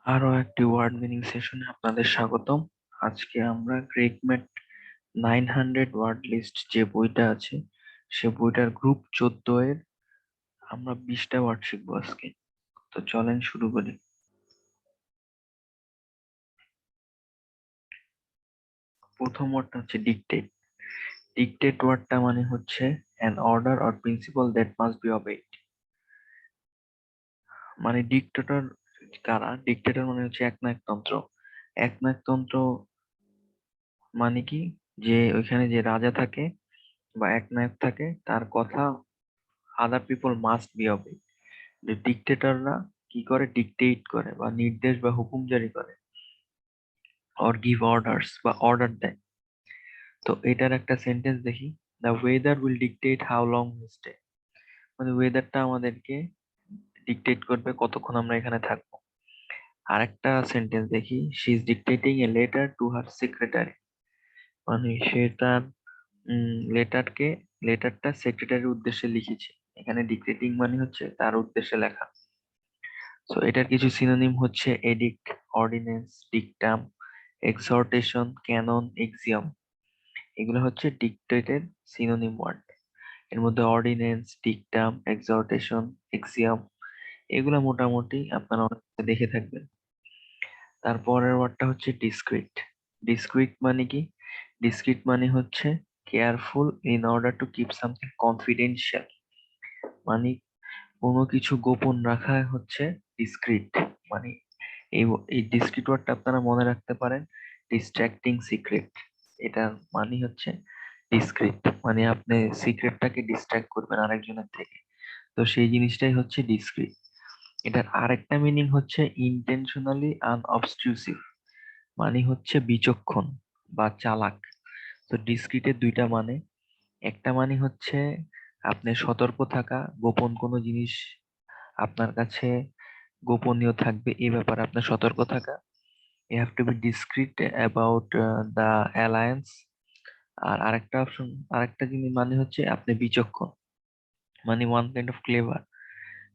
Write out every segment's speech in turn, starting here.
আরো একটি word meaning সেশনে আপনাদের স্বাগতম। আজকে আমরা গ্রেটমেট 900 ওয়ার্ড লিস্ট যে বইটা আছে সে বইটার গ্রুপ 14 এর আমরা 20টা ওয়ার্ড শিখবো আজকে। তো চলেন শুরু করি। প্রথম ওয়ার্ডটা হচ্ছে ডিকটেট। ডিকটেট ওয়ার্ডটা মানে হচ্ছে an order or principle that must be obeyed। মানে ডিক্টেটর কারা? ডিক্টেটর মানে হচ্ছে একনায়কতন্ত্র। একনায়কতন্ত্র মানে কি? যে ওইখানে যে রাজা থাকে বা একনায়ক থাকে তার কথা আদার পিপল মাস্ট বি অবে। যে ডিক্টেটররা কি করে? ডিকটেট করে বা নির্দেশ বা হুকুম জারি করে, অর গিভ অর্ডার্স বা অর্ডার দেয়। তো এটার একটা সেন্টেন্স দেখি। The weather will dictate how long we stay. মানে ওয়েদারটা আমাদেরকে ডিকটেট করবে কতক্ষণ আমরা এখানে থাকবো। আরেকটা সেন্টেন্স দেখি। She is dictating a letter to her secretary. মানে সে তার লেটারটা সেক্রেটারির উদ্দেশ্যে লিখেছে। এখানে ডিকটেটিং মানে হচ্ছে তার উদ্দেশ্যে লেখা। সো এটার কিছু সিনোনিম হচ্ছে এডিক্ট, অর্ডিন্যান্স, ডিকটাম, এক্সহর্টেশন, ক্যানন, এক্সিয়াম। এগুলো হচ্ছে ডিক্টেটের সিনোনিম ওয়ার্ড। এর মধ্যে অর্ডিন্যান্স, ডিকটাম, এক্সহর্টেশন, এক্সিয়াম এগুলো মোটামুটি আপনারা অনেক দেখে থাকবেন। তারপরের ওয়ার্ডটা হচ্ছে ডিসক্রিট। ডিসক্রিট মানে কি? ডিসক্রিট মানে হচ্ছে careful in order to keep something confidential. মানে কোনো কিছু গোপন রাখা হচ্ছে ডিসক্রিট। মানে এই এই ডিসক্রিট ওয়ার্ডটা আপনারা মনে রাখতে পারেন ডিস্ট্রাক্টিং সিক্রেট। এটার মানে হচ্ছে ডিসক্রিট। মানে আপনি সিক্রেটটাকে ডিস্ট্রাক্ট করবেন আরেকজনের থেকে। তো সেই জিনিসটাই হচ্ছে ডিসক্রিট। এটার আরেকটা মিনিং হচ্ছে ইন্টেনশনালি আনঅবস্ট্রুসিভ। মানে হচ্ছে বিচক্ষণ বা চালাক। তো ডিসক্রিটের দুইটা মানে। একটা মানে হচ্ছে আপনি সতর্ক থাকা, গোপন কোনো জিনিস আপনার কাছে গোপনীয় থাকবে এই ব্যাপারে আপনার সতর্ক থাকা। You have to be discreet about the alliance। আর আরেকটা অপশন, আরেকটা জিনিস মানে হচ্ছে আপনি বিচক্ষণ, মানে ওয়ান কাইন্ড অফ ক্লেভার।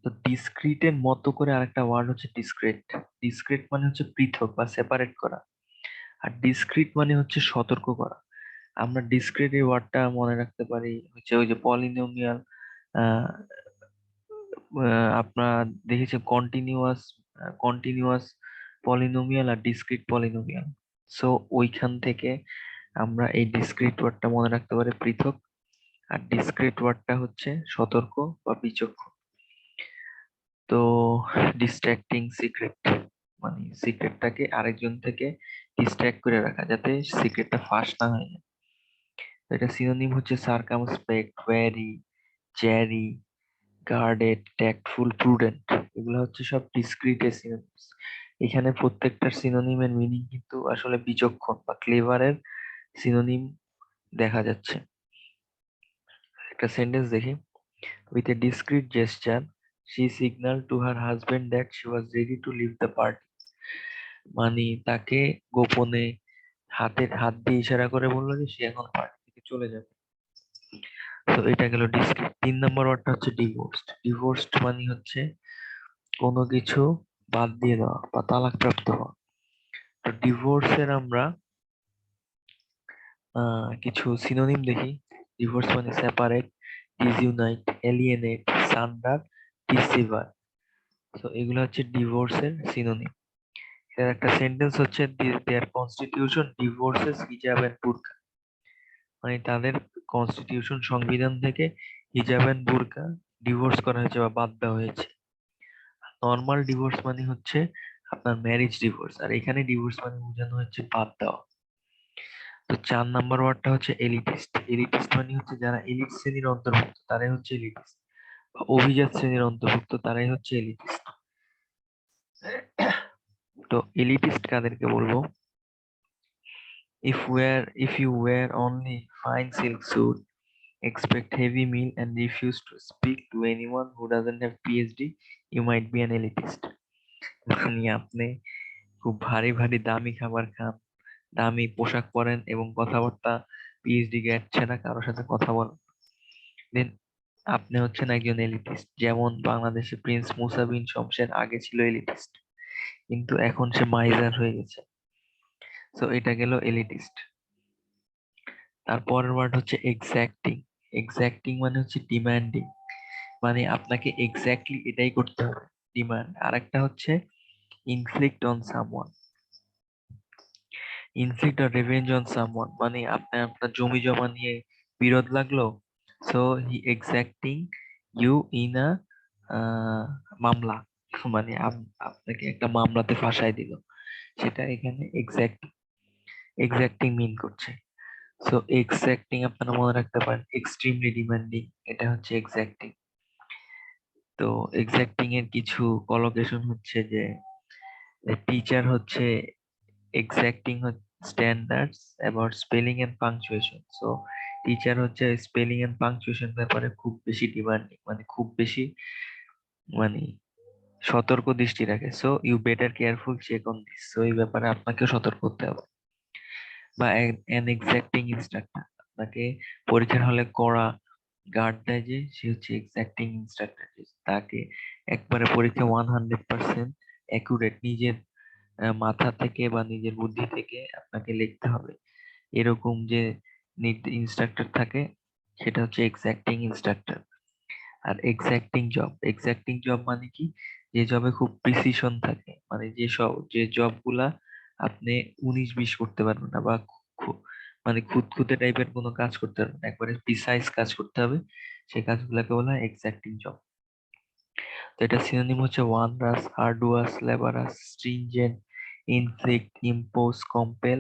তো ডিসক্রিটের মতো করে আরেকটা ওয়ার্ড হচ্ছে ডিসক্রেট। ডিসক্রেট মানে হচ্ছে পৃথক বা সেপারেট করা, আর ডিসক্রিট মানে হচ্ছে সতর্ক করা। আমরা ডিসক্রিট এই ওয়ার্ডটা মনে রাখতে পারি হচ্ছে ওই যে পলিনোমিয়াল। আহ আপনার দেখেছে কন্টিনিউয়াস কন্টিনিউয়াস পলিনোমিয়াল আর ডিসক্রিট পলিনোমিয়াল। সো ওইখান থেকে আমরা এই ডিসক্রিট ওয়ার্ডটা মনে রাখতে পারি পৃথক, আর ডিসক্রিট ওয়ার্ডটা হচ্ছে সতর্ক বা বিচক্ষণ। তো ডিস্ট্রাক্টিং সিক্রেট মানে সিক্রেটটাকে আরেকজন থেকে ডিস্ট্রাক্ট করে রাখা যাতে সিক্রেটটা ফাঁস না হয়ে যায়। তো এটা সিনোনিম হচ্ছে সার্কামস্পেক্ট, ওয়্যারি, চ্যারি, গার্ডেড, ট্যাক্টফুল, প্রুডেন্ট। এগুলো হচ্ছে সব ডিসক্রিট এর সিনোনিমস। এখানে প্রত্যেকটার সিনোনিমের মিনিং কিন্তু আসলে বিচক্ষণ বা ক্লেভারের সিনোনিম দেখা যাচ্ছে। একটা সেন্টেন্স দেখি। With a discreet gesture she signal to her husband that she was ready to leave the party. মানে তাকে গোপনে হাত দিয়ে ইশারা করে বললো যে সে এখন পার্টি থেকে চলে যাবে। তো এটা গেল ডিসক্রিট। 3 নম্বর ওয়ার্ডটা হচ্ছে ডিভোর্সড। ডিভোর্সড মানে হচ্ছে কোনো কিছু বাদ দিয়ে দেওয়া বা তালাকপ্রাপ্ত হওয়া। তো ডিভোর্সের আমরা কিছু সিনোনিম দেখি। ডিভোর্স মানে সেপারেট, ডিসইউনাইট, এলিয়েনেট, সান্ডার, ডিসিভার। তো এগুলো হচ্ছে ডিভোর্সের সিনোনিম। এর একটা সেন্টেন্স হচ্ছে দেয়ার কনস্টিটিউশন ডিভোর্সেস হিজাব এন্ড বুরকা। মানে তাদের কনস্টিটিউশন সংবিধান থেকে হিজাব এন্ড বুরকা ডিভোর্স করা হয়েছে বা বাদ দেওয়া হয়েছে। নর্মাল ডিভোর্স মানে হচ্ছে আপনার ম্যারেজ ডিভোর্স, আর এখানে ডিভোর্স মানে বোঝানো হচ্ছে বাদ দেওয়া। তো 4 নম্বর ওয়ার্ডটা হচ্ছে এলিটিস্ট। এলিটিস্ট মানে হচ্ছে যারা এলিট শ্রেণীর অন্তর্ভুক্ত তারাই হচ্ছে এলিটিস্ট, বা অভিজাত শ্রেণীর অন্তর্ভুক্ত তারাই হচ্ছে এলিটিস্ট। তো এলিটিস্ট কাদেরকে বলবো? If you wear only fine silk suit, expect heavy meal and refuse to speak to anyone who doesn't have PhD, you might be an elitist। মানে আপনি খুব ভারী ভারী দামি খাবার খান, দামি পোশাক পরেন এবং কথাবার্তা পিএইচডি গ্রেড ছাড়া কারোর সাথে কথা বলেন, দেন আপনি হচ্ছেন একজন এলিটিস্ট। যেমন বাংলাদেশে প্রিন্স মুসা বিন শমসের আগে ছিল এলিটিস্ট, কিন্তু এখন সে মাইজার হয়ে গেছে। সো এটা গেল এলিটিস্ট। তারপরের ওয়ার্ড হচ্ছে এক্স্যাক্টিং। এক্স্যাক্টিং মানে হচ্ছে ডিমান্ডিং, মানে আপনাকে এক্স্যাক্টলি এটাই করতে হবে, ডিমান্ড। আরেকটা হচ্ছে inflict on someone. Inflict or revenge on someone মানে আপনার জমি জমা নিয়ে বিরোধ লাগলো, so he exacting you in a মামলা, মানে আপনাকে একটা মামলাতে ফাঁসাই দিল, সেটা এখানে এক্স্যাক্টিং মিন করছে। সো এক্স্যাক্টিং আপনারা মনে রাখতে পারেন এক্সট্রিমলি ডিমান্ডিং, এটা হচ্ছে এক্স্যাক্টিং। তো এক্স্যাক্টিং এর কিছু কলোকেশন হচ্ছে যে টিচার হচ্ছে exacting standards about spelling and punctuation. So teacher হচ্ছে স্পেলিং এন্ড পাংচুয়েশন ব্যাপারে খুব বেশি ডিমান্ডিং, মানে খুব বেশি মানে সতর্ক দৃষ্টি রাখে। So you better careful check on this, so এই ব্যাপারে আপনাকে সতর্ক হতে হবে। বা অ্যান এক্সাক্টিং ইনস্ট্রাক্টর, আপনাকে পরীক্ষার হলে কড়া গার্ড দেয় যে সে হচ্ছে এক্সাক্টিং ইনস্ট্রাক্টর, তাকে একবারে পরীক্ষা 100% অ্যাকুরেট নিজের মাথা থেকে বা নিজের বুদ্ধি থেকে আপনাকে লিখতে হবে, এরকম যে ইনস্ট্রাক্টর থাকে সেটা হচ্ছে এক্সাক্টিং ইনস্ট্রাক্টর। আর এক্সাক্টিং জব মানে কি, যে জবে খুব প্রিসিশন থাকে, মানে যে জব গুলা আপনি 19-20 করতে পারবেন না, বা মানে খুঁতখুঁতে টাইপের কোনো কাজ করতে পারবেন না, একবারে প্রিসাইজ কাজ করতে হবে, সেই কাজগুলোকে বলা হয় এক্সাক্টিং জব। তো এটা সিনোনিম হচ্ছে onerous, arduous, laborious, stringent, inflict, impose, compel,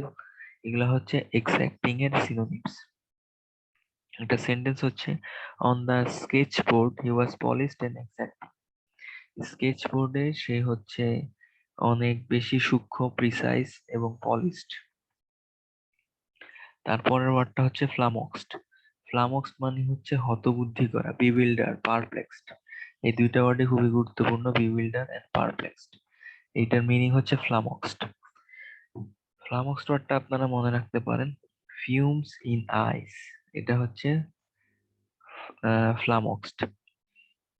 এগুলো হচ্ছে এক্সাক্টিং এর সিনোনিমস। একটা সেন্টেন্স হচ্ছে on the sketch board he was polished and exacting. Sketch বোর্ডে সে হচ্ছে অনেক বেশি সূক্ষ্ম, প্রিসাইজ এবং পলিশড। তারপরের ওয়ার্ডটা হচ্ছে ফ্লামক্সড। ফ্লামক্সড মানে হচ্ছে হতবুদ্ধি করা, বিউইল্ডার, পারপ্লেক্সড। এই দুইটা ওয়ার্ডে খুবই গুরুত্বপূর্ণ, বিউইল্ডার এন্ড পারপ্লেক্সড। এইটার মিনিং হচ্ছে ফ্লামক্সড। ফ্লামক্সড ওয়ার্ডটা আপনারা মনে রাখতে পারেন ফিউমস ইন আইস, এটা হচ্ছে ফ্লামক্সড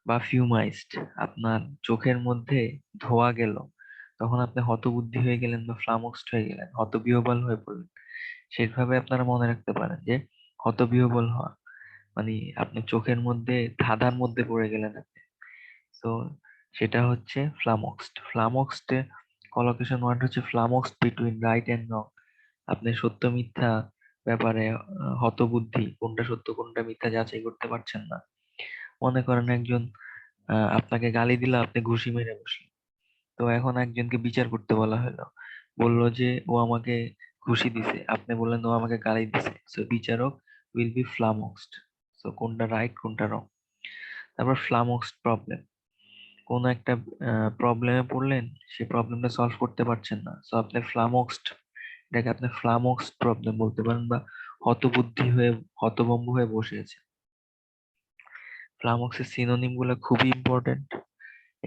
বা ফিউমাইজড। আপনার চোখের মধ্যে ধোঁয়া গেল, তখন আপনি হতবুদ্ধি হয়ে গেলেন বা ফ্লামক্সড হয়ে গেলেন, হতবিহ্বল হয়ে পড়লেন, সেভাবে আপনারা মনে রাখতে পারেন যে হতবিহ্বল হওয়া মানে আপনি চোখের মধ্যে ধাঁধার মধ্যে পড়ে গেলেন আপনি। তো সেটা হচ্ছে ফ্লামক্সড। ফ্লামক্সড কলোকেশন ওয়ার্ড হচ্ছে ফ্লামক্সড বিটুইন রাইট এন্ড রং। আপনি সত্য মিথ্যা ব্যাপারে হতবুদ্ধি, কোনটা সত্য কোনটা মিথ্যা যাচাই করতে পারছেন না। মনে করেন একজন আপনাকে গালি দিল, আপনি ঘুষি মেরে বসলেন, তো এখন একজনকে বিচার করতে বলা হলো, বললো যে ও আমাকে ঘুষি দিছে, আপনি বললেন ও আমাকে গালি দিছে, সো বিচারক উইল বি ফ্লামক্সড। সো কোনটা রাইট কোনটা রং। তারপর ফ্লামক্সড প্রবলেম, কোন একটা প্রবলেমে পড়লেন, সেই প্রবলেমটা সলভ করতে পারছেন না, সো আপনি ফ্লামক্সড, এটাকে আপনি ফ্লামক্সড প্রবলেম বলতে পারেন, বা হতবুদ্ধি হয়ে হতভম্ব হয়ে বসে আছে। ফ্লামক্সের সিনোনিম গুলো খুবই ইম্পর্টেন্ট।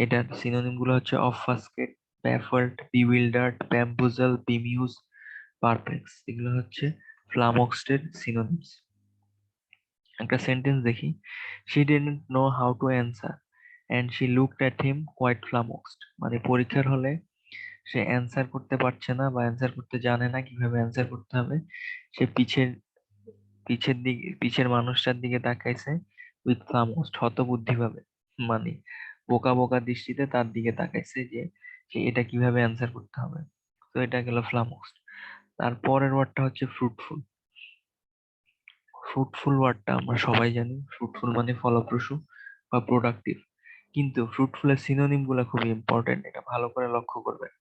এটার সিনোনিম গুলো হচ্ছে অফাস্কেট, ব্যাফলড, বিউইল্ডার্ড, ব্যাম্বুজাল, বিমিউজ, পারপ্লেক্স, এগুলো হচ্ছে ফ্লামক্সড এর সিনোনিমস। একটা সেন্টেন্স দেখি, she didn't know how to answer and she looked at him quite flummoxed, মানে পরীক্ষার হলে সে অ্যান্সার করতে পারছে না বা অ্যান্সার করতে জানে না কিভাবে অ্যান্সার করতে হবে, সে পিছের মানুষটার দিকে তাকাইছে উইথ ফ্লামোস্ট, হতবুদ্ধি ভাবে, মানে বোকা বোকা দৃষ্টিতে তার দিকে তাকাইছে যে সে এটা কিভাবে অ্যান্সার করতে হবে। তো এটা গেল ফ্লামোস্ট। তারপরের ওয়ার্ডটা হচ্ছে ফ্রুটফুল। ফ্রুটফুল ওয়ার্ডটা আমরা সবাই জানি, ফ্রুটফুল মানে ফলপ্রসূ বা প্রোডাক্টিভ, কিন্তু ফ্রুটফুলের সিনোনিম গুলা খুবই ইম্পর্টেন্ট, এটা ভালো করে লক্ষ্য করবেন।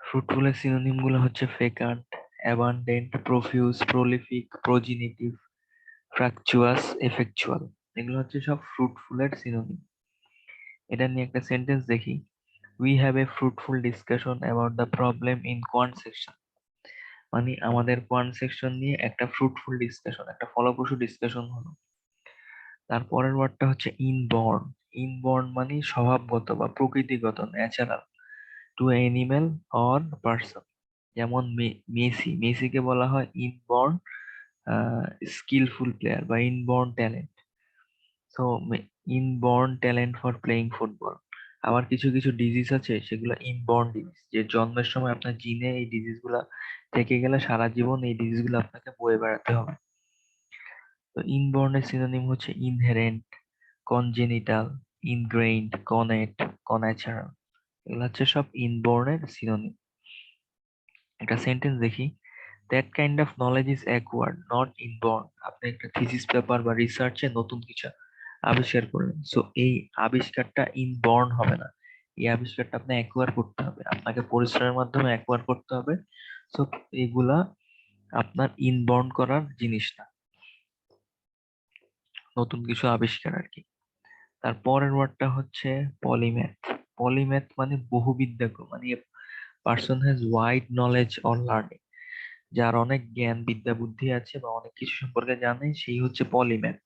ফ্রুটফুলের সিনোনিম গুলো হচ্ছে ফেকান্ট, অ্যাবান্ডেন্ট, প্রফিউজ, প্রলিফিক, প্রোজিনিটিভ, ফ্রাকচুয়াস, এফেকচুয়াল, এগুলো হচ্ছে সব ফ্রুটফুলের সিনোনিম। এটা নিয়ে একটা সেন্টেন্স দেখি, we have a fruitful discussion about the problem in quant section, মানে আমাদের কোয়ান্ট সেকশন নিয়ে একটা ফ্রুটফুল ডিসকাশন, একটা ফলপ্রসূ ডিসকাশন হলো। তারপরের ওয়ার্ডটা হচ্ছে ইনবর্ন। ইনবর্ন মানে স্বভাবগত বা প্রকৃতিগত, natural, to animal or person. যেমন মেসিকে বলা হয় ইনবর্ন স্কিলফুল প্লেয়ার বা inborn talent. So inborn talent for playing football. আবার কিছু কিছু ডিজিজ আছে সেগুলো ইনবর্ন ডিজিজ, যে জন্মের সময় আপনার জিনে এই ডিজিজ গুলা থেকে গেলে সারা জীবন এই ডিজিজ গুলো আপনাকে বয়ে বেড়াতে হবে। তো ইনবর্নের সিনোনিম হচ্ছে ইনহেরেন্ট, কনজেনিটাল, ইনগ্রেইনড, কনেট, কন্যাচারাল। এগুলো হচ্ছে সব ইনবর্নের সিনোনিম। একটা সেন্টেন্স দেখি, that kind of knowledge is acquired not inborn. আপনি একটা থিসিস পেপার বা রিসার্চে নতুন কিছু আবিষ্কার করলেন, সো এই আবিষ্কারটা ইনবর্ন হবে না, এই আবিষ্কারটা আপনি অ্যাকোয়ার করতে হবে, আপনাকে পরিশ্রমের মাধ্যমে অ্যাকোয়ার করতে হবে। সো এগুলা আপনার ইনবর্ন করার জিনিস না, নতুন কিছু আবিষ্কার আর কি। তার পরের ওয়ার্ডটা হচ্ছে পলিম্যাথ। পলিম্যাথ মানে বহুবিদ্যাজ্ঞ, মানে person has wide knowledge or learning, যার অনেক জ্ঞান বিদ্যা বুদ্ধি আছে বা অনেক কিছু সম্পর্কে জানে, সেই হচ্ছে পলিম্যাথ।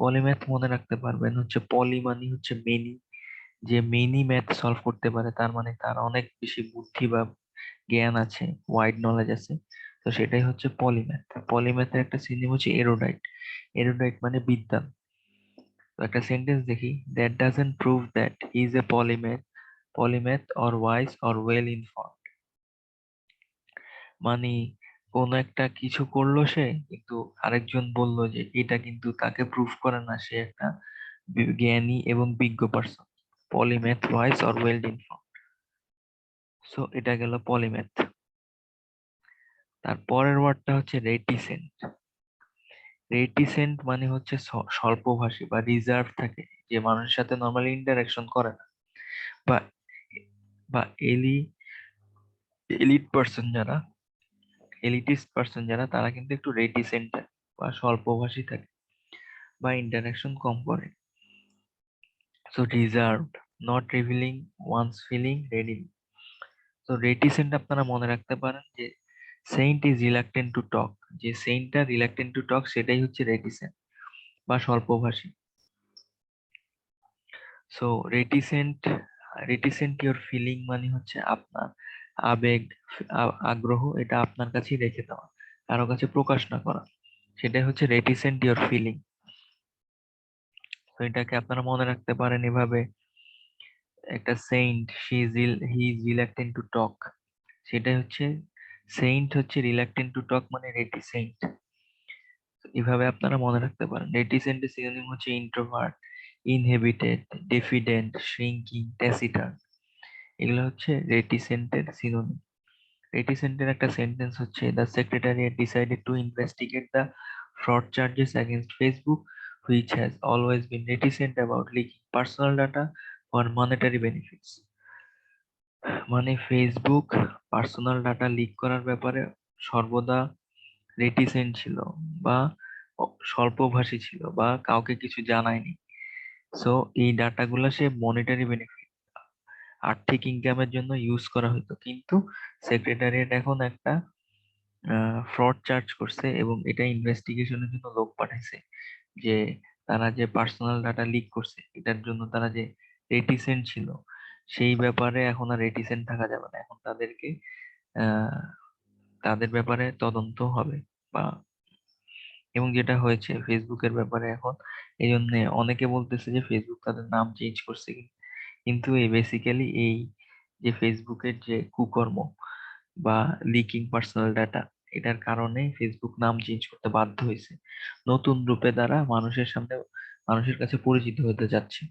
পলিম্যাথ মনে রাখতে পারবেন হচ্ছে, পলি মানে হচ্ছে মেনি, যে মেনি ম্যাথ সলভ করতে পারে তার মানে তার অনেক বেশি বুদ্ধি বা জ্ঞান আছে, ওয়াইড নলেজ আছে। তো সেটাই হচ্ছে পলিম্যাথ। পলিম্যাথের একটা সিনোনিম হচ্ছে এরোডাইট। এরোডাইট মানে বিদ্বান। তো একটা সেন্টেন্স দেখি, that doesn't prove that he is a polymath or wise or well informed. মানে কোন একটা কিছু করলো সে, কিন্তু আরেকজন বলল যে এটা কিন্তু তাকে প্রুফ করে না সে একটা জ্ঞানী এবং বিজ্ঞ person. Polymath, wise or well informed. So এটা গেল পলিম্যাথ। তার পরের ওয়ার্ডটা হচ্ছে রেটিসেন্ট। রেটিসেন্ট মানে হচ্ছে স্বল্পভাষী বা রিজার্ভ থাকে, যে মানুষের সাথে নর্মালি ইন্টারাকশন করে না, বা বা এলিট পার্সন যারা, এলিটিস্ট পার্সন যারা, তারা কিন্তু একটু রেটিসেন্ট থাকে বা স্বল্পভাষী থাকে বা ইন্টারাকশন কম করে। So reserved, not revealing one's feeling ready. তো রেটিসেন্ট আপনারা মনে রাখতে পারেন যে saint is reluctant to talk, যে সেইন্টটা রিলাক্টেন্ট টু টক সেটাই হচ্ছে রেটিসেন্ট বা স্বল্পভাষী। So reticent, reticent your feeling মানে হচ্ছে আপনার আবেগ, আগ্রহ, এটা আপনার কাছেই রেখে দেওয়া, কারো কাছে প্রকাশ না করা, সেটাই হচ্ছে রেটিসেন্ট ইওর ফিলিং। তো এটাকে আপনারা মনে রাখতে পারেন এভাবে, একটা Saint, he is reluctant to talk, সেটাই হচ্ছে সেইন্ট হচ্ছে রিলাক্টেন্ট টু টক মানে রেটিসেন্ট। এভাবে আপনারা মনে রাখতে পারেন। রেটিসেন্টের সিনোনিম হচ্ছে ইন্ট্রোভার্ট, ইনহেবিটেড, ডেফিডেন্ট, শ্রিঙ্কিং, ট্যাসিটার্ন। এগুলো হচ্ছে রেটিসেন্টের সিনোনিম। রেটিসেন্টের একটা সেন্টেন্স হচ্ছে, the secretariat decided to investigate the fraud charges against Facebook, which has always been reticent about leaking personal data for monetary benefits. মানে ফেসবুক পার্সোনাল ডাটা লিক করার ব্যাপারে সর্বদা রেটিসেন্ট ছিল বা স্বল্পভাষী ছিল বা কাউকে কিছু জানায়নি। সো এই ডাটাগুলো সে মনিটারি বেনিফিট, আর্থিক ইনকামের জন্য ইউজ করা হতো, কিন্তু সেক্রেটারিয়েট এখন একটা ফ্রড চার্জ করছে এবং এটা ইনভেস্টিগেশনের জন্য লোক পাঠাইছে, যে তারা যে পার্সোনাল ডাটা লিক করছে এটার জন্য তারা যে রেটিসেন্ট ছিল, সেই ব্যাপারে এখন আর রেটিসেন্ট থাকা যাবে না, এখন তাদেরকে আহ তাদের ব্যাপারে তদন্ত হবে বা, এবং যেটা হয়েছে ফেসবুকের ব্যাপারে এখন, এই জন্য অনেকে বলতেছে যে ফেসবুক তাদের নাম চেঞ্জ করছে, কিন্তু এই বেসিক্যালি এই যে ফেসবুকের যে কুকর্ম বা লিকিং পার্সোনাল ডাটা, এটার কারণে ফেসবুক নাম চেঞ্জ করতে বাধ্য হয়েছে, নতুন রূপে দ্বারা মানুষের সামনে, মানুষের কাছে পরিচিত হতে যাচ্ছে।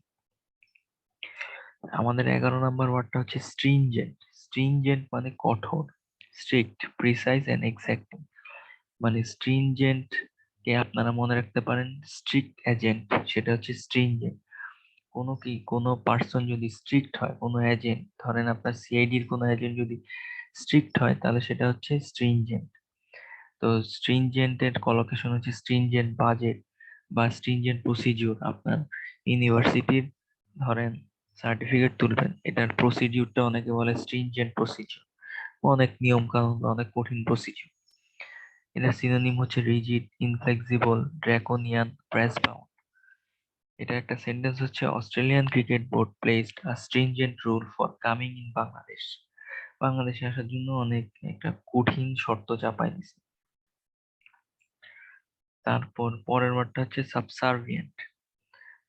আমাদের 11 নম্বর ওয়ার্ডটা হচ্ছে স্ট্রিনজেন্ট। স্ট্রিনজেন্ট মানে কঠোর, স্ট্রিক্ট, প্রিসাইজ এন্ড এক্সাক্টিং। মানে স্ট্রিনজেন্ট কে আপনারা মনে রাখতে পারেন স্ট্রিক্ট এজেন্ট, সেটা হচ্ছে স্ট্রিনজেন্ট। কোনো পার্সন যদি স্ট্রিক্ট হয়, কোনো এজেন্ট, ধরেন আপনার সিআইডির কোনো এজেন্ট যদি স্ট্রিক্ট হয় তাহলে সেটা হচ্ছে স্ট্রিনজেন্ট। তো স্ট্রিনজেন্টের কলোকেশন হচ্ছে স্ট্রিনজেন্ট বাজেট বা স্ট্রিনজেন্ট প্রসিডিউর। আপনার ইউনিভার্সিটির ধরেন সার্টিফিকেট তুলবেন, এটার প্রসিডিউরটা অনেকে বলে স্ট্রিনজেন্ট প্রসিডিউর, অনেক নিয়ম কানুন, অনেক কঠিন প্রসিডিউর। এটার সিনোনিম হচ্ছে rigid, inflexible, draconian, press bound. এটা একটা সেন্টেন্স হচ্ছে, Australian cricket board placed a stringent rule for coming in Bangladesh. বাংলাদেশে আসার জন্য অনেক একটা কঠিন শর্ত চাপাই দিছে। তারপর পরের ওয়ার্ডটা হচ্ছে সাবসার্ভিয়েন্ট।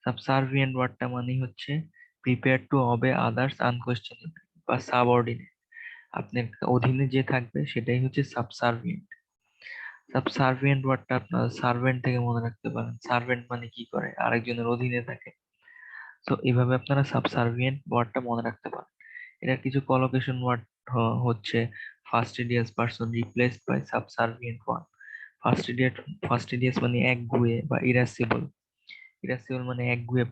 সাবসার্ভিয়েন্ট ওয়ার্ডটা মানে হচ্ছে প্রিপেয়ার টু অবে আদার্স আনকোয়েশ্চেনেবল বা সাবঅর্ডিনেট, আপনার অধীনে যে থাকবে সেটাই হচ্ছে সাবসার্ভিয়েন্ট। সাবসার্ভিয়েন্ট ওয়ার্ডটা আপনারা সার্ভেন্ট থেকে মনে রাখতে পারেন, সার্ভেন্ট মানে কি করে, আরেকজনের অধীনে থাকে। তো এইভাবে আপনারা সাবসার্ভিয়েন্ট ওয়ার্ডটা মনে রাখতে পারেন। এটার কিছু কলোকেশন ওয়ার্ড হচ্ছে fastidious person replaced by subservient one. Fastidious মানে একগুঁয়ে বা ইরাসিবল। ইরাসিবল মানে একগুঁয়ে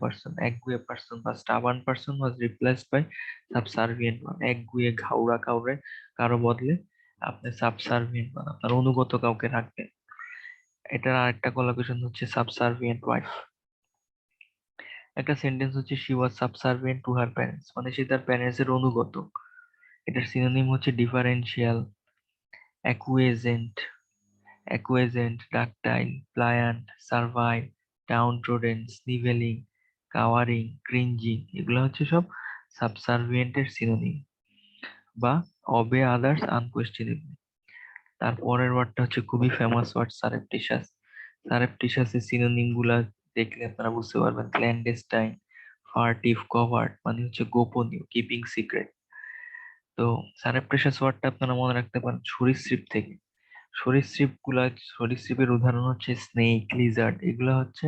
পারসন বা stubborn person was replaced by subservient one. একগুঁয়ে ঘাউড়া কারো বদলে আপনি সাবসার্ভিয়েন্ট ওয়ান, আপনার অনুগত কাউকে রাখবেন। এটার আরেকটা কলোকেশন হচ্ছে সাবসার্ভিয়েন্ট ওয়াইফ। একটা সেন্টেন্স হচ্ছে she was subservient to her parents, মানে সে তার প্যারেন্টস এর অনুগত। এটার সিনোনিম হচ্ছে ডিফারেন্সিয়াল, অ্যাকুয়েজেন্ট, ডাকটাইল, প্লায়ান্ট, সার্ভাইল, ডাউনট্রোডেন, স্নিভেলিং, কাওয়ারিং, ক্রিঞ্জিং, এগুলো হচ্ছে সব সাবসার্ভিয়েন্টের সিনোনিম বা অবে আদার্স আনকোয়েশ্চেনেবল। তারপরের ওয়ার্ডটা হচ্ছে খুবই ফেমাস ওয়ার্ড সারেপ্টিশাস। সারেপ্টিশাসের সিনোনিম গুলা দেখলে আপনারা বুঝতে পারবেন। ক্ল্যান্ডেস্টাইন, ফার্টিভ, কভার্ট মানে হচ্ছে গোপনীয়, কিপিং সিক্রেট। তো সারেপ্টিশাস ওয়ার্ডটা আপনারা মনে রাখতে পারেন সরীসৃপ থেকে। সরীসৃপের উদাহরণ হচ্ছে স্নেক, লিজার্ড, এগুলা হচ্ছে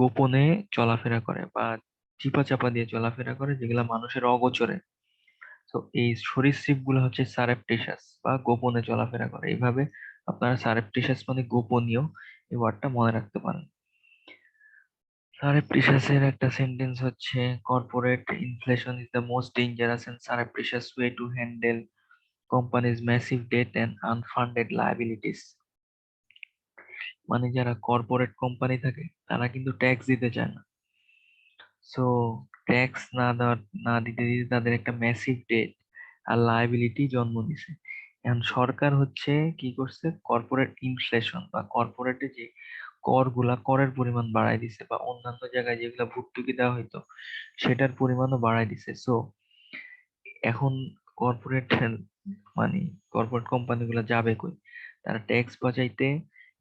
গোপনে চলাফেরা করে বা চিপা চাপা দিয়ে চলাফেরা করে, যেগুলা মানুষের অগোচরে। তো এই সরীসৃপ গুলো হচ্ছে সারেপ্টিশাস বা গোপনে চলাফেরা করে। এইভাবে আপনারা সারেপ্টিশাস মানে গোপনীয়, এই ওয়ার্ডটা মনে রাখতে পারেন। সারেপ্টিশাসের একটা সেন্টেন্স হচ্ছে corporate inflation is the most dangerous and surreptitious way to handle companies massive debt and unfunded liabilities. মানে যারা কর্পোরেট কোম্পানি থাকে তারা কিন্তু ট্যাক্স দিতে চায় না। সো ট্যাক্স না দিতে দিতে তাদের একটা ম্যাসিভ ডেট আর লায়াবিলিটি জন্ম দিছে। এখন সরকার হচ্ছে কি করছে, কর্পোরেট ইনফ্লেশন বা কর্পোরেটে যে করের পরিমাণ বাড়ায় দিছে বা অন্যান্য জায়গায় যেগুলো ভর্তুকি দেওয়া হইতো সেটার পরিমাণও বাড়ায় দিছে। সো এখন কর্পোরেট মানে কর্পোরেট কোম্পানিগুলো যাবে কই, তারা ট্যাক্স বাঁচাইতে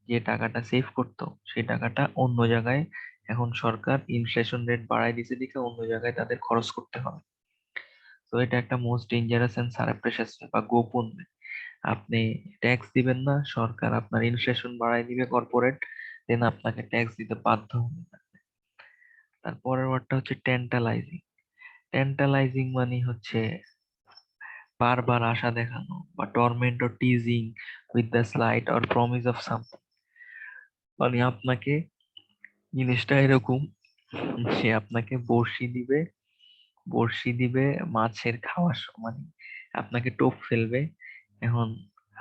যে টাকাটা সেভ করতো সেই টাকাটা অন্য জায়গায়, এখন সরকার ইনফ্লেশন রেট বাড়ায় দিছে দিকে অন্য জায়গায় তাদের খরচ করতে হবে। তো এটা একটা মোস্ট ডেঞ্জারাস এন্ড সারপ্রেসাস বা গোপন way। আপনি ট্যাক্স দিবেন না, সরকার আপনার ইনফ্লেশন বাড়ায় দিবে কর্পোরেট, দেন আপনাকে ট্যাক্স দিতে বাধ্য হবে। তারপরের ওয়ার্ডটা হচ্ছে ট্যান্টালাইজিং। ট্যান্টালাইজিং মানে হচ্ছে বারবার আশা দেখানো বা torment or teasing with the slight or promise of something. মানে আপনাকে, জিনিসটা এরকম, সে আপনাকে বড়শি দিবে মাছের খাওয়ার মানে আপনাকে টোপ ফেলবে। এখন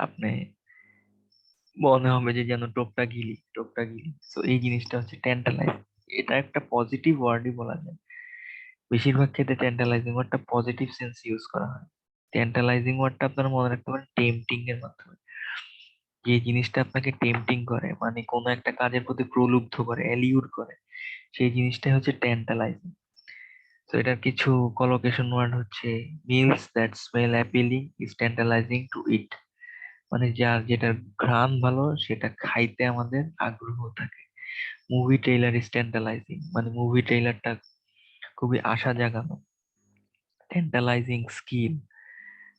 আপনি মনে হবে যে যেন টোপটা গিলি। তো এই জিনিসটা হচ্ছে ট্যান্টালাইজ। এটা একটা পজিটিভ ওয়ার্ডই বলা যায়। বেশিরভাগ ক্ষেত্রে ট্যান্টালাইজিং ওয়ার্ডটা পজিটিভ সেন্স ইউজ করা হয়। ট্যান্টালাইজিং ওয়ার্ডটা আপনারা মনে রাখতে পারেন টেম্পটিং এর মাধ্যমে। যে জিনিসটা আপনাকে টেম্পটিং করে মানে কোনো একটা কাজের প্রতি প্রলুব্ধ করে, অ্যালিউর করে, সেই জিনিসটাই হচ্ছে ট্যান্টালাইজিং। তো এটার কিছু কলোকেশন ওয়ার্ড হচ্ছে meals that smell appealing is tantalising to eat. মানে যার যেটার ঘ্রাণ ভালো সেটা খাইতে আমাদের আগ্রহ থাকে। মুভি ট্রেইলার ইজ ট্যান্টালাইজিং, মানে মুভি ট্রেইলারটা খুবই আশা জাগানো। ট্যান্টালাইজিং স্কিল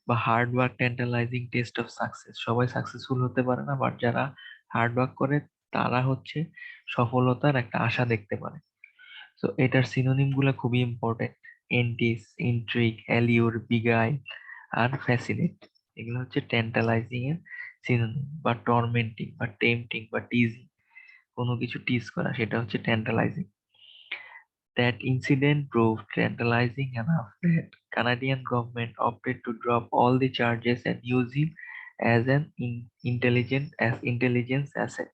বা hard work tantalising taste of success. সবাই সাকসেসফুল হতে পারে না, বাট যারা হার্ড ওয়ার্ক করে তারা হচ্ছে সফলতার একটা আশা দেখতে পারে। তো এটার সিনোনিম গুলা খুবই ইম্পর্টেন্ট। এন্টিস, ইন্ট্রিগ, অ্যালিউর, বিগাই আর ফ্যাসিনেট, এগুলো হচ্ছে ট্যান্টালাইজিং এর সিনোনিম। বা টর্মেন্টিং বা টেম্পটিং বা টিজিং, কোনো কিছু টিজ করা, সেটা হচ্ছে ট্যান্টালাইজিং। That incident proved tantalizing enough that Canadian government opted to drop all the charges and use him as an intelligence asset.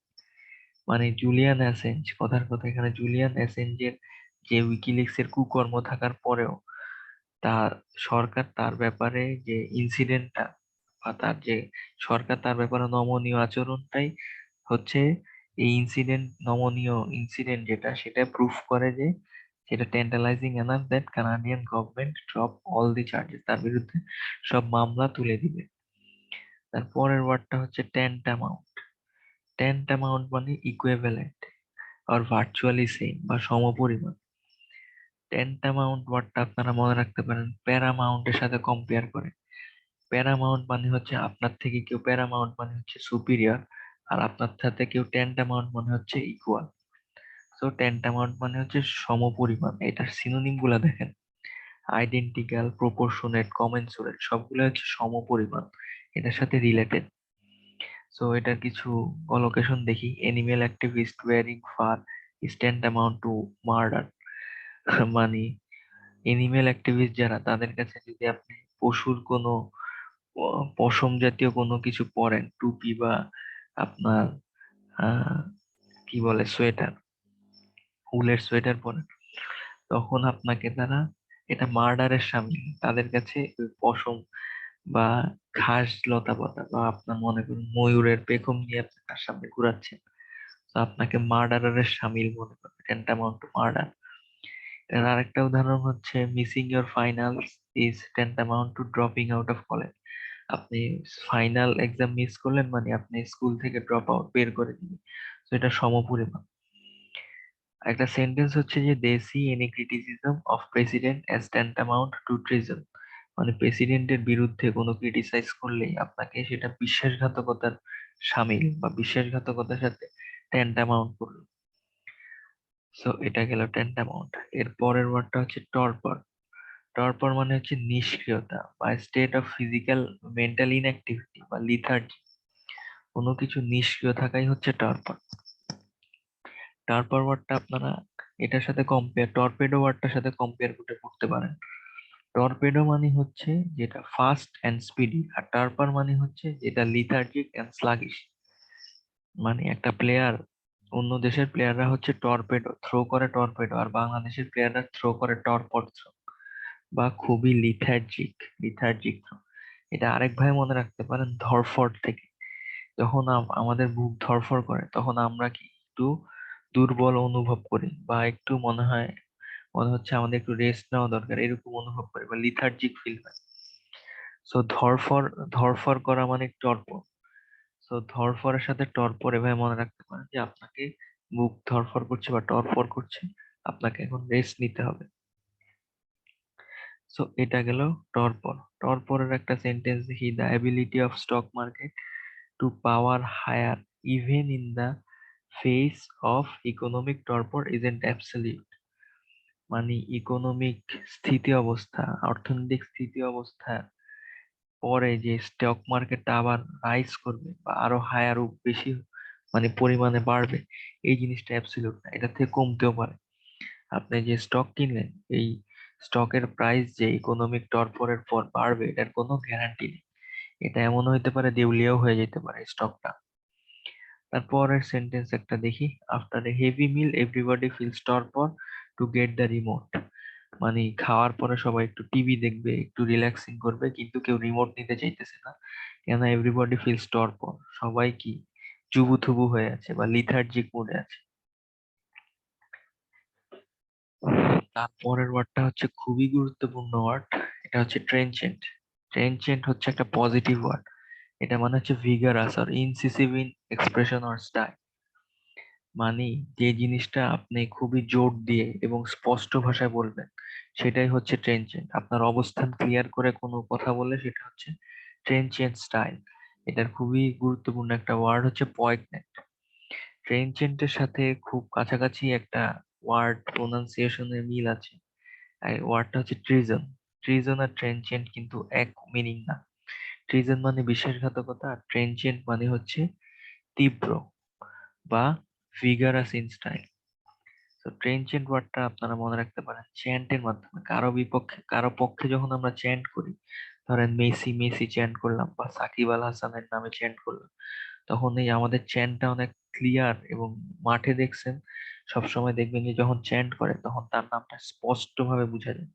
মানে জুলিয়ান অ্যাসেঞ্জ, কথার কথা এখানে জুলিয়ান অ্যাসেঞ্জের যে উইকিলিক্স এর কুকর্ম থাকার পরেও তার সরকার তার ব্যাপারে যে ইনসিডেন্টটা বা সরকার তার ব্যাপারে নমনীয় আচরণটাই হচ্ছে এই নমনীয় ইনসিডেন্ট যেটা, সেটা প্রুফ করে যে সেটা tantalising enough that Canadian government drop all the charges, তার বিরুদ্ধে সব মামলা তুলে দিবে। তারপরের ওয়ার্ডটা হচ্ছে ট্যান্টামাউন্ট। ট্যান্টামাউন্ট মানে ইকুইভ্যালেন্ট আর ভার্চুয়ালি সেম বা সমপরিমাণ। ট্যান্টামাউন্ট ওয়ার্ডটা আপনারা মনে রাখতে পারেন প্যারামাউন্টের সাথে কম্পেয়ার করে। প্যারামাউন্ট মানে হচ্ছে আপনার থেকে কেউ প্যারামাউন্ট মানে হচ্ছে সুপিরিয়র, আর আপনার সাথে কেউ ট্যান্টামাউন্ট মানে হচ্ছে ইকুয়াল। তো ট্যান্টামাউন্ট মানে হচ্ছে সমপরিমাণ। এটার সিনোনিম গুলা দেখেন, আইডেন্টিক্যাল, প্রপোর্শনেট, কমেন্সুরেট, সবগুলো হচ্ছে সমপরিমাণ, এটার সাথে রিলেটেড। সো এটার কিছু কলোকেশন দেখি। Animal activist wearing fur is tantamount to murder. মানে এনিম্যাল অ্যাক্টিভিস্ট যারা, তাদের কাছে যদি আপনি পশুর কোনো পশম জাতীয় কোনো কিছু পরেন, টুপি বা আপনার আহ কি বলে সোয়েটার, উলের সোয়েটার পরেন, তখন আপনাকে তারা এটা মার্ডারের সামিল। তাদের কাছে ওই পশম বা ঘাস লতা পাতা বা আপনার মনে করুন ময়ূরের পেখম নিয়ে আপনি তার সামনে ঘুরাচ্ছেন, তো আপনাকে মার্ডারের সামিল মনে করবে, ট্যান্টামাউন্ট টু মার্ডার। এর আরেকটা উদাহরণ হচ্ছে missing your finals is tantamount to dropping out of college. আপনি ফাইনাল এক্সাম মিস করলেন মানে আপনি স্কুল থেকে ড্রপ আউট, বের করে দিবেন। তো এটা সমপরিমাণ। একটা সেন্টেন্স হচ্ছে যে they see any criticism of president as tantamount to treason. মানে প্রেসিডেন্টের বিরুদ্ধে কোনো ক্রিটিসাইজ করলেই আপনাকে সেটা বিশ্বাসঘাতকতার সামিল বা বিশ্বাসঘাতকতার সাথে ট্যান্টামাউন্ট করলো। সো এটা গেল ট্যান্টামাউন্ট। এর পরের ওয়ার্ডটা হচ্ছে টর্পর। টর্পর মানে হচ্ছে নিষ্ক্রিয়তা বা state of physical mental inactivity বা লিথার্জি। কোনো কিছু নিষ্ক্রিয় থাকাই হচ্ছে টর্পর। টার্পর ওয়ার্ডটা আপনারা এটার সাথে কম্পেয়ার, টর্পেডো ওয়ার্ডটার সাথে কম্পেয়ার করে পড়তে পারেন। টর্পেডো মানে হচ্ছে যেটা ফাস্ট অ্যান্ড স্পিডি, আর টার্পার মানে হচ্ছে যেটা লিথার্জিক অ্যান্ড স্লাগিশ। মানে একটা প্লেয়ার, অন্য দেশের প্লেয়াররা হচ্ছে টর্পেডো থ্রো করে টর্পেডো, আর বাংলাদেশের প্লেয়াররা থ্রো করে টর্পড থ্রো বা খুবই লিথার্জিক, লিথার্জিক থ্রো। এটা আরেক ভাই মনে রাখতে পারেন ধরফর থেকে। যখন আমাদের বুক ধড়ফড় করে তখন আমরা কি একটু দুর্বল অনুভব করি বা একটু মনে হচ্ছে আমাদের একটু রেস্ট নেওয়া দরকার, এরকম অনুভব করি বা লিথার্জিক ফিল হয়। সো ধড়ফড়, ধড়ফড় করা মানে টর্পর। সো ধড়ফড়ের সাথে টর্পর এভাবে মনে রাখতে পারেন যে আপনাকে বুক ধড়ফড় করছে বা টর্পর করছে, আপনাকে এখন রেস্ট নিতে হবে। সো এটা গেল টর্পর। টর্পরের একটা সেন্টেন্স দেখি, the ability of stock market to power higher even in the face of economic torpor isn't absolute। মানে ইকোনমিক স্থিতি অবস্থা, অর্থনৈতিক স্থিতি অবস্থা পরে যে স্টক মার্কেটটা আবার রাইজ করবে বা আরো হায়ার বেশি মানে পরিমাণে বাড়বে, এই জিনিসটা অ্যাবসলিউট না, এটা থেকে কমতেও পারে। আপনি যে স্টক কিনলেন, এই স্টকের প্রাইস যে ইকোনমিক টর্পরের পর বাড়বে এটার কোনো গ্যারান্টি নেই। এটা এমন হইতে পারে দেউলিয়াও হয়ে যেতে পারে স্টকটা। তারপরের সেন্টেন্স একটা দেখি, after a heavy meal everybody feels torpor to get the remote. মানে খাওয়ার পরে সবাই একটু টিভি দেখবে, একটু রিল্যাক্সিং করবে, কিন্তু কেউ রিমোট নিতে চাইতেছে না। কেন? এভরিবডি ফিলস টর্পর, সবাই কি জুবুথুবু হয়ে আছে বা লিথার্জিক মুডে আছে। তারপরের ওয়ার্ডটা হচ্ছে খুবই গুরুত্বপূর্ণ ওয়ার্ড, এটা হচ্ছে ট্রেনচেন্ট। ট্রেনচেন্ট হচ্ছে একটা পজিটিভ ওয়ার্ড। এটা মানে হচ্ছে ভিগারাস আর ইনসিসিভ ইন এক্সপ্রেশন অর স্টাইল। মানে যে জিনিসটা আপনি খুবই জোর দিয়ে এবং স্পষ্ট ভাষায় বলবেন সেটাই হচ্ছে ট্রেনচেন্ট। আপনার অবস্থান ক্লিয়ার করে কোনো কথা বললে সেটা হচ্ছে ট্রেনচেন্ট স্টাইল। এটার খুবই গুরুত্বপূর্ণ একটা ওয়ার্ড হচ্ছে পয়েগন্যান্ট। ট্রেনচেন্টের সাথে খুব কাছাকাছি একটা ওয়ার্ড প্রোনাউন্সিয়েশনের মিল আছে, এই ওয়ার্ডটা হচ্ছে ট্রিজন। ট্রিজন আর ট্রেনচেন্ট কিন্তু এক মিনিং না। ট্রিজন মানে বিশ্বাসঘাতকতা, আর ট্রেনচেন্ট মানে হচ্ছে তীব্র বা ভিগারাস ইন স্টাইল। তো ট্রেনচেন্ট ওয়ার্ডটা আপনারা মনে রাখতে পারেন চ্যান্টের মাধ্যমে, কারো বিপক্ষে কারো পক্ষে যখন আমরা চ্যান্ট করি, ধরেন মেসি মেসি চ্যান্ট করলাম বা সাকিব আল হাসানের নামে চ্যান্ট করলাম, তখন এই আমাদের চ্যান্টটা অনেক ক্লিয়ার এবং মাঠে দেখছেন সবসময় দেখবেন যে যখন চ্যান্ট করে তখন তার নামটা স্পষ্ট ভাবে বোঝা যায়।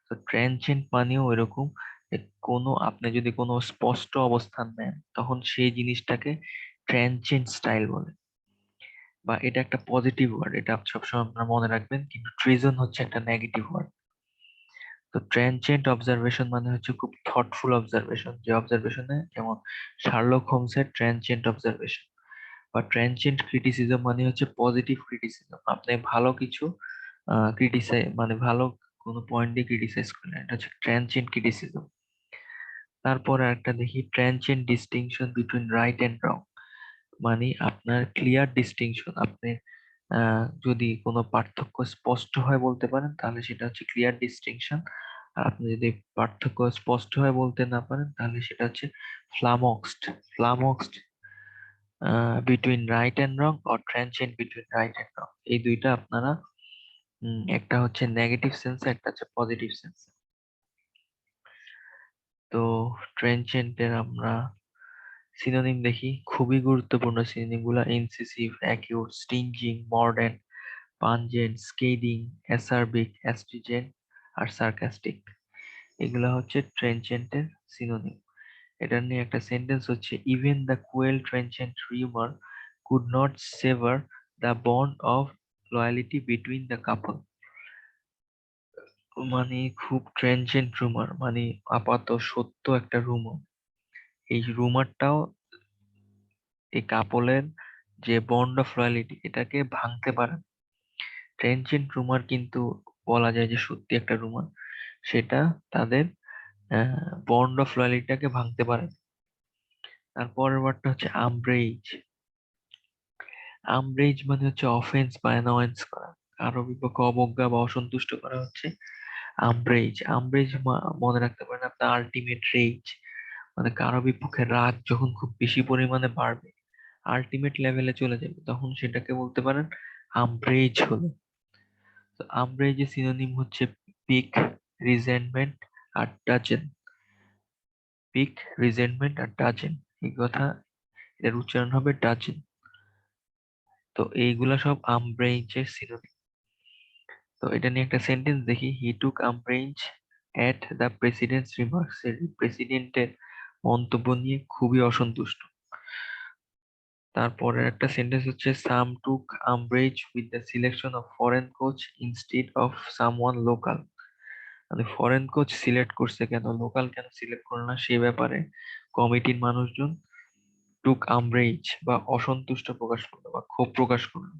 তো ট্রেনচেন্ট মানেও এরকম যে কোনো আপনি যদি কোনো স্পষ্ট অবস্থান নেন তখন সেই জিনিসটাকে ট্রেনচেন্ট স্টাইল বলে, বা এটা একটা পজিটিভ ওয়ার্ড, এটা সবসময় আপনারা মনে রাখবেন। কিন্তু ট্রিজন হচ্ছে একটা নেগেটিভ ওয়ার্ড। তো ট্রানজিয়েন্ট অবজারভেশন মানে হচ্ছে খুব থটফুল অবজারভেশন, যে অবজারভেশনে যেমন শার্লক হোমসের ট্রানজিয়েন্ট অবজারভেশন। বা ট্রানজিয়েন্ট ক্রিটিসিজম মানে হচ্ছে পজিটিভ ক্রিটিসিজম, আপনি ভালো কিছু ক্রিটিসাইজ মানে ভালো কোনো পয়েন্ট দিয়ে ক্রিটিসাইজ করে না, এটা হচ্ছে ট্রানজিয়েন্ট ক্রিটিসিজম। তারপর একটা দেখি transient distinction between right and wrong, মানে আপনার ক্লিয়ার ডিস্টিংশন, আপনি যদি কোনো পার্থক্য স্পষ্ট হয় বলতে পারেন তাহলে সেটা হচ্ছে ক্লিয়ার ডিস্টিংশন। আর আপনি যদি পার্থক্য স্পষ্ট হয় বলতে না পারেন তাহলে সেটা হচ্ছে flummoxed. Flummoxed between right and wrong or transient between right and wrong, এই দুইটা আপনারা একটা হচ্ছে নেগেটিভ সেন্সে, একটা হচ্ছে পজিটিভ সেন্সে। তো ট্রানজিয়েন্টের আমরা সিনোনিম দেখি, খুবই গুরুত্বপূর্ণ সিনোনিম গুলা: incisive, acute, stinging, mordant, pungent, scathing, acerbic, astringent আর সার্কাস্টিক। এগুলা হচ্ছে ট্রেনচেন্টের সিনোনিম। এটা নিয়ে একটা সেন্টেন্স হচ্ছে, even the cruel trenchant rumour could not sever the bond of loyalty between the couple. মানে খুব ট্রেনচেন্ট রুমার, মানে আপাত সত্য একটা রুমার, এই রুমারটাও এই কাপলের যে বন্ড অফ লয়ালিটি এটাকে ভাঙতে পারে। ট্রেনচেন্ট রুমার কিন্তু বলা যায় যে সত্যি একটা রুমার, সেটা তাদের বন্ড অফ লয়ালিটিটাকে ভাঙতে পারে। তারপরের ওয়ার্ডটা হচ্ছে আমব্রেজ। আমব্রেজ মানে হচ্ছে অফেন্স বা অ্যানয়েন্স করা, কারো বিপক্ষে অবজ্ঞা বা অসন্তুষ্ট করা হচ্ছে আমব্রেজ। আমব্রেজ মনে রাখতে পারেন আপনার আলটিমেট রেজ, মানে কারো বিপক্ষে রাগ যখন খুব বেশি পরিমাণে বাড়বে, আলটিমেট লেভেলে চলে যাবে, তখন সেটাকে বলতে পারেন আমব্রেজ হলো। তো আমব্রেজের সিনোনিম হচ্ছে পিক, রিজেন্টমেন্ট আর ডাজেন। পিক, রিজেন্টমেন্ট আর ডাজেন, এই কথা এর উচ্চারণ হবে ডাজেন। তো এইগুলা সব আমব্রেজের সিনোনিম। তো এটা নিয়ে একটা সেন্টেন্স দেখি, he took umbrage at the president's remarks, প্রেসিডেন্টের মন্তব্য নিয়ে খুবই অসন্তুষ্ট। তারপরে একটা সেন্টেন্স হচ্ছে, some took umbrage with the selection of foreign coach instead of someone local. মানে ফরেন কোচ সিলেক্ট করছে কেন, লোকাল কেন সিলেক্ট করলো না, সে ব্যাপারে কমিটির মানুষজন টুক আমব্রেজ বা অসন্তুষ্ট প্রকাশ করলো বা ক্ষোভ প্রকাশ করলো।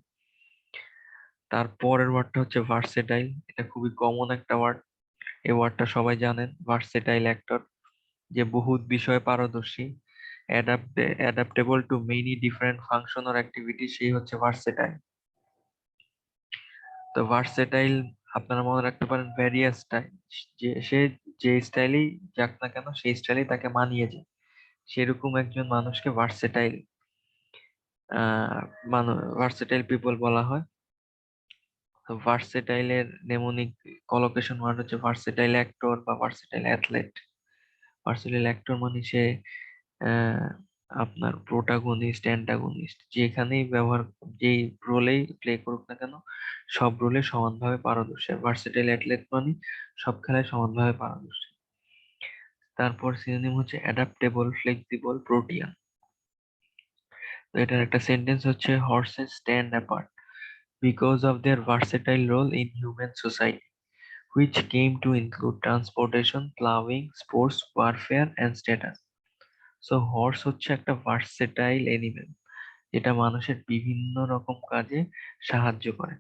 তারপরের ওয়ার্ডটা হচ্ছে ভার্সেটাইল, এটা খুবই কমন একটা ওয়ার্ড, এই ওয়ার্ডটা সবাই জানেন। ভার্সেটাইল অ্যাক্টর, যে বহুত বিষয়ে পারদর্শী, adaptable to many different function or activity, সেই হচ্ছে ভার্সেটাইল। তো ভার্সেটাইল আপনারা মনে রাখতে পারেন ভ্যারিয়াস স্টাইল, যে সে যে স্টাইলেই যাক না কেন সেই স্টাইলেই তাকে মানিয়ে যায়, সেরকম একজন মানুষকে ভার্সেটাইল ভার্সেটাইল পিপল বলা হয়। তো ভার্সেটাইলের নেমোনিক কলোকেশন ওয়ার্ড হচ্ছে ভার্সেটাইল অ্যাক্টর বা ভার্সেটাইল অ্যাথলেট। ভার্সেটাইল অ্যাক্টর মানে সে আহ, আপনার প্রোটাগনিস্ট, অ্যান্টাগনিস্ট, যেখানেই যেই রোলেই প্লে করুক না কেন সব রোলে সমানভাবে পারদর্শী। ভার্সেটাইল অ্যাথলেট মানে সব খেলায় সমানভাবে পারদর্শী। তারপর সিনোনিম হচ্ছে অ্যাডাপ্টেবল, ফ্লেক্সিবল, প্রোটিয়ান। তো এটার একটা সেন্টেন্স হচ্ছে, horses stand apart because of their versatile role in human society, which came to include transportation, plowing, sports, warfare and status. So horse হচ্ছে একটা ভার্সেটাইল এনিমেল, যেটা মানুষের বিভিন্ন রকম কাজে সাহায্য করে।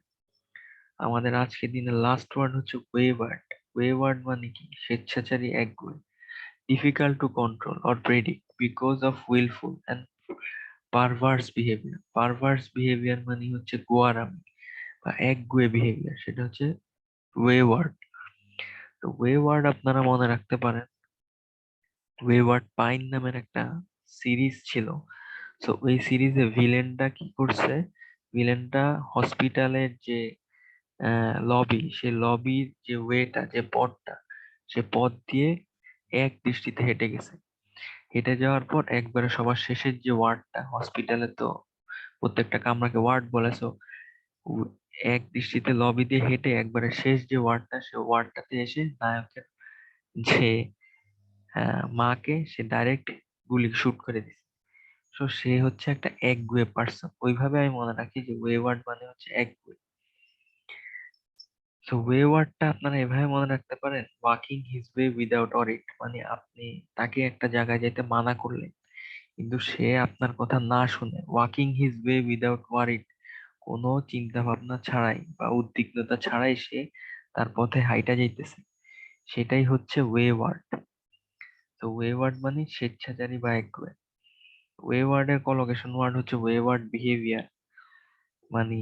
আমাদের আজকের দিনের লাস্ট ওয়ার্ড হচ্ছে ওয়েওয়ার্ড। ওয়েওয়ার্ড মানে কি, স্বেচ্ছাচারী, একগুঁয়ে, difficult to control or predict because of wilful and perverse behaviour. Perverse behaviour মানে হচ্ছে গোয়ারামি বা একগুঁয়ে বিহেভিয়ার, সেটা হচ্ছে ওয়েওয়ার্ড। তো ওয়েওয়ার্ড আপনারা মনে রাখতে পারেন, ওয়েওয়ার্ড পাইন নামের একটা সিরিজ ছিল। তো ওই সিরিজে ভিলেনটা কি করছে, ভিলেনটা হসপিটালের যে লবি, সে লবির যে ওয়েটা, যে পথটা, সে পথ দিয়ে এক দৃষ্টিতে হেঁটে গেছে। হেঁটে যাওয়ার পর একবারে সবার শেষের যে ওয়ার্ডটা, হসপিটালে তো প্রত্যেকটা কামরাকে ওয়ার্ড বলে, so এক দৃষ্টিতে লবি দিয়ে হেঁটে একবারে শেষ যে ওয়ার্ডটা, সে ওয়ার্ডটাতে এসে নায়কের যে মাকে সে ডাইরেক্ট গুলি শুট করে দিছে। তো সে হচ্ছে একটা একগুঁয়ে পার্সন, ওইভাবে আমি মনে রাখি যে ওয়েওয়ার্ড মানে হচ্ছে একগুঁয়ে। তো ওয়েওয়ার্ডটা আপনারা এভাবে মনে রাখতে পারেন, walking his way without audit, মানে আপনি তাকে একটা জায়গায় যেতে মানা করলেন কিন্তু সে আপনার কথা না শুনে, walking his way without worried, কোনো চিন্তা ভাবনা ছাড়াই বা উদ্বিগ্নতা ছাড়াই সে তার পথে হাইটা যাইতেছে, সেটাই হচ্ছে ওয়েওয়ার্ড। তো ওয়েওয়ার্ড মানে স্বেচ্ছাচারী বা একগুঁয়ে। ওয়েওয়ার্ডের কলোকেশন ওয়ার্ড হচ্ছে ওয়েওয়ার্ড বিহেভিয়ার, মানে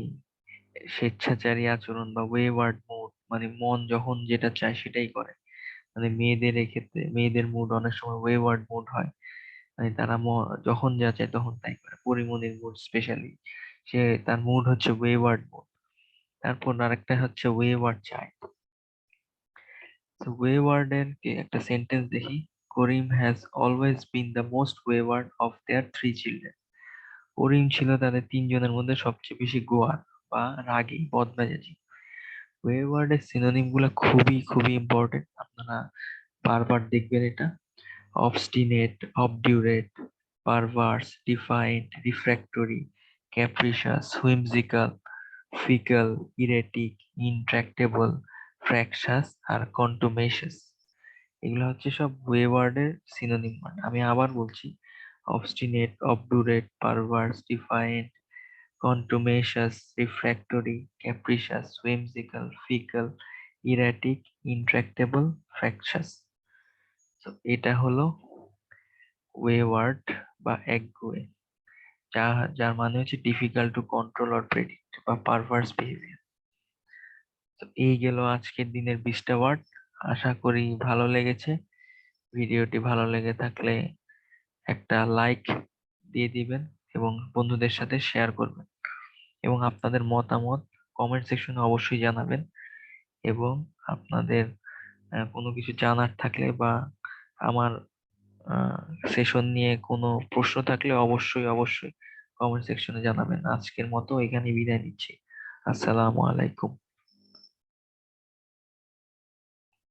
স্বেচ্ছাচারী আচরণ, বা ওয়েওয়ার্ড মুড মানে মন যখন যেটা চায় সেটাই করে। মানে মেয়েদের এক্ষেত্রে মেয়েদের মুড অনেক সময় ওয়েওয়ার্ড মুড হয়, মানে তারা যখন যা চায় তখন তাই করে। পরিমণির মুড স্পেশালি, সে তার মুড হচ্ছে ওয়েওয়ার্ড মুড। তারপর আরেকটা হচ্ছে ওয়েওয়ার্ড চাইল্ড। তো ওয়েওয়ার্ডের একটা সেন্টেন্স দেখি। Karim has always been the most wayward of their 3 children. Karim ছিল তাদের 3 জনের মধ্যে সবচেয়ে বেশি গোয়ার বা রাগী বদমেজাজি। ওয়েওয়ার্ডের সিনোনিম গুলা খুবই খুবই ইম্পর্টেন্ট, আপনারা বারবার দেখবেন এটা। Obstinate, obdurate, perverse, defiant, refractory, capricious, whimsical, fickle, erratic, intractable, fractious আর কন্টুমেশাস। এগুলো হচ্ছে সব ওয়েওয়ার্ডের সিনোনিম ওয়ার্ড। আমি আবার বলছি: obstinate, obdurate, perverse, defiant, contumacious, refractory, capricious, whimsical, fickle, erratic, intractable, fractious। তো এটা হলো ওয়েওয়ার্ড বা একগুঁয়ে, যার মানে হচ্ছে difficult to control or predict বা পারভার্স বিহেভিয়ার। তো এই গেল আজকের দিনের 20টা ওয়ার্ড। আশা করি ভালো লেগেছে। ভিডিওটি ভালো লেগে থাকলে একটা লাইক দিয়ে দিবেন এবং বন্ধুদের সাথে শেয়ার করবেন, এবং আপনাদের মতামত কমেন্ট সেকশনে অবশ্যই জানাবেন। এবং আপনাদের কোনো কিছু জানার থাকলে বা আমার সেশন নিয়ে কোনো প্রশ্ন থাকলে অবশ্যই অবশ্যই কমেন্ট সেকশনে জানাবেন। আজকের মতো এখানে বিদায় নিচ্ছি। আসসালামু আলাইকুম।